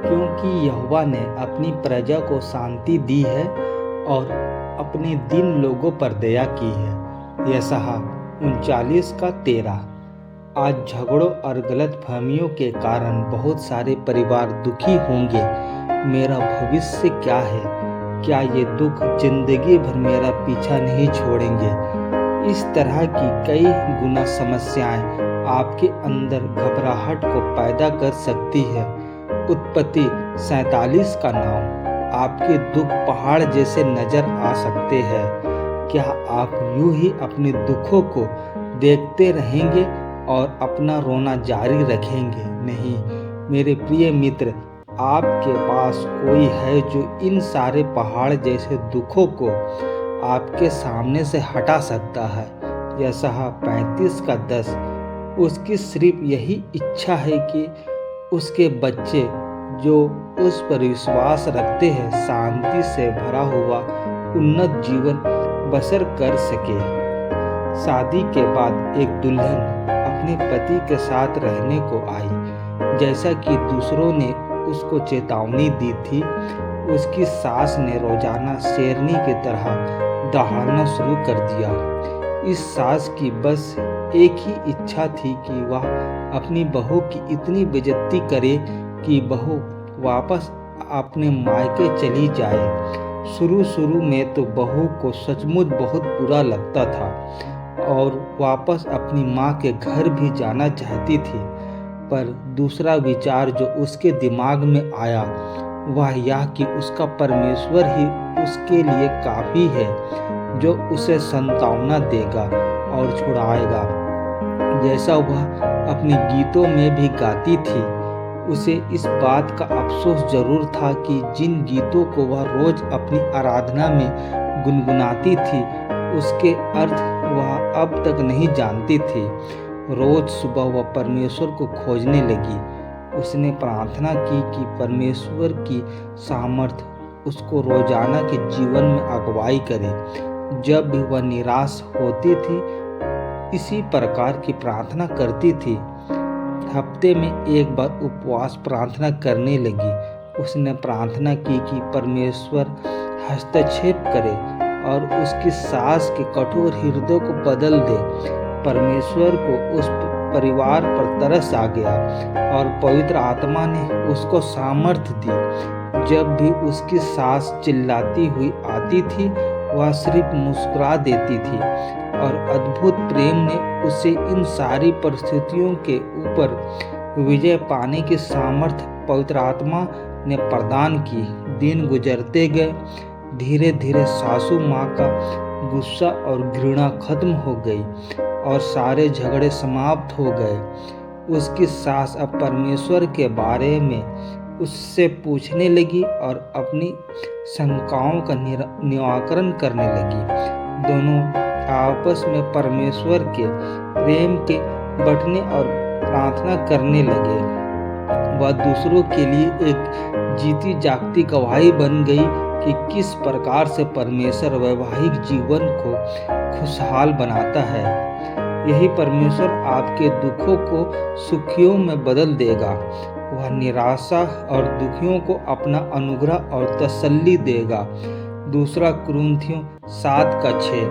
क्योंकि यहोवा ने अपनी प्रजा को शांति दी है और अपने दीन लोगों पर दया की है। यशायाह 39:13। आज झगड़ों और गलतफहमियों के कारण बहुत सारे परिवार दुखी होंगे। मेरा भविष्य क्या है? क्या ये दुख जिंदगी भर मेरा पीछा नहीं छोड़ेंगे? इस तरह की कई गुना समस्याएं आपके अंदर घबराहट को पैदा कर सकती है। उत्पत्ति 47 का 9। आपके दुख पहाड़ जैसे नजर आ सकते हैं। क्या आप यूं ही अपने दुखों को देखते रहेंगे और अपना रोना जारी रखेंगे? नहीं मेरे प्रिय मित्र, आपके पास कोई है जो इन सारे पहाड़ जैसे दुखों को आपके सामने से हटा सकता है। यशायाह 35:10। उसकी सिर्फ यही इच्छा है कि उसके बच्चे जो उस पर विश्वास रखते हैं शांति से भरा हुआ उन्नत जीवन बसर कर सके। शादी के बाद एक दुल्हन अपने पति के साथ रहने को आई। जैसा कि दूसरों ने उसको चेतावनी दी थी, उसकी सास ने रोजाना शेरनी की तरह दहाड़ना शुरू कर दिया। इस सास की बस एक ही इच्छा थी कि वह अपनी बहू की इतनी बेइज्जती करे कि बहू वापस अपने मायके चली जाए। शुरू में तो बहू को सचमुच बहुत बुरा लगता था और वापस अपनी माँ के घर भी जाना चाहती थी, पर दूसरा विचार जो उसके दिमाग में आया वह यह कि उसका परमेश्वर ही उसके लिए काफ़ी है, जो उसे सांत्वना देगा और छुड़ाएगा। जैसा वह अपने गीतों में भी गाती थी, उसे इस बात का अफसोस जरूर था कि जिन गीतों को वह रोज अपनी आराधना में गुनगुनाती थी उसके अर्थ वह अब तक नहीं जानती थी। रोज सुबह वह परमेश्वर को खोजने लगी। उसने प्रार्थना की कि परमेश्वर की सामर्थ उसको रोजाना के जीवन में अगुवाई करे। जब भी वह निराश होती थी इसी प्रकार की प्रार्थना करती थी। हफ्ते में एक बार उपवास प्रार्थना करने लगी। उसने प्रार्थना की कि परमेश्वर हस्तक्षेप करे और उसकी सास के कठोर हृदय को बदल दे। परमेश्वर को उस परिवार पर तरस आ गया और पवित्र आत्मा ने उसको सामर्थ्य दी। जब भी उसकी सास चिल्लाती हुई आती थी वह सिर्फ मुस्कुरा देती थी और अद्भुत प्रेम ने उसे इन सारी परिस्थितियों के ऊपर विजय पाने की सामर्थ्य पवित्र आत्मा ने प्रदान की। दिन गुजरते गए। धीरे धीरे सासू माँ का गुस्सा और घृणा खत्म हो गई और सारे झगड़े समाप्त हो गए। उसकी सास अब परमेश्वर के बारे में उससे पूछने लगी और अपनी शंकाओं का निराकरण करने लगी। दोनों आपस में परमेश्वर के प्रेम के बंटने और प्रार्थना करने लगे। वह दूसरों के लिए एक जीती जागती गवाही बन गई कि किस प्रकार से परमेश्वर वैवाहिक जीवन को खुशहाल बनाता है। यही परमेश्वर आपके दुखों को सुखियों में बदल देगा। वह निराशा और दुखियों को अपना अनुग्रह और तसल्ली देगा। दूसरा कुरिन्थियों 7:6।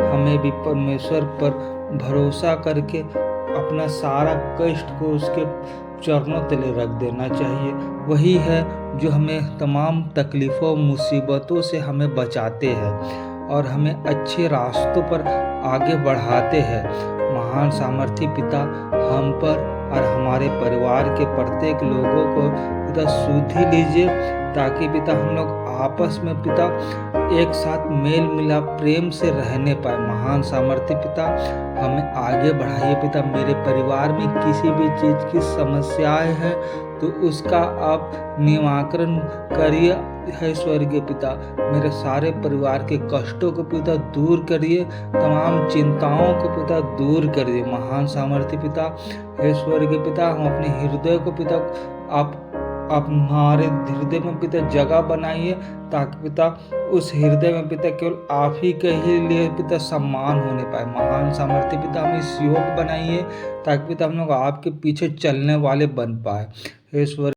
हमें भी परमेश्वर पर भरोसा करके अपना सारा कष्ट को उसके चरणों तले रख देना चाहिए। वही है जो हमें तमाम तकलीफ़ों मुसीबतों से हमें बचाते हैं और हमें अच्छे रास्तों पर आगे बढ़ाते हैं। महान सामर्थी पिता हम पर और हमारे परिवार के प्रत्येक लोगों को पिता सुधि लीजिए, ताकि पिता हम लोग आपस में पिता एक साथ मेल मिलाप प्रेम से रहने पाए। महान सामर्थी पिता हमें आगे बढ़ाइए पिता। मेरे परिवार में किसी भी चीज़ की समस्याएं हैं तो उसका आप निराकरण करिए है स्वर्गीय पिता। मेरे सारे परिवार के कष्टों को पिता दूर करिए, तमाम चिंताओं को पिता दूर करिए। महान सामर्थी पिता हे स्वर्गीय पिता, हम अपने हृदय को पिता आप हमारे हृदय में पिता जगह बनाइए, ताकि पिता उस हृदय में पिता केवल आप ही के ही लिए पिता सम्मान होने पाए। महान सामर्थ्य पिता हमें इस योग बनाइए, ताकि पिता हम लोग आपके पीछे चलने वाले बन पाए। हे स्वर्गीय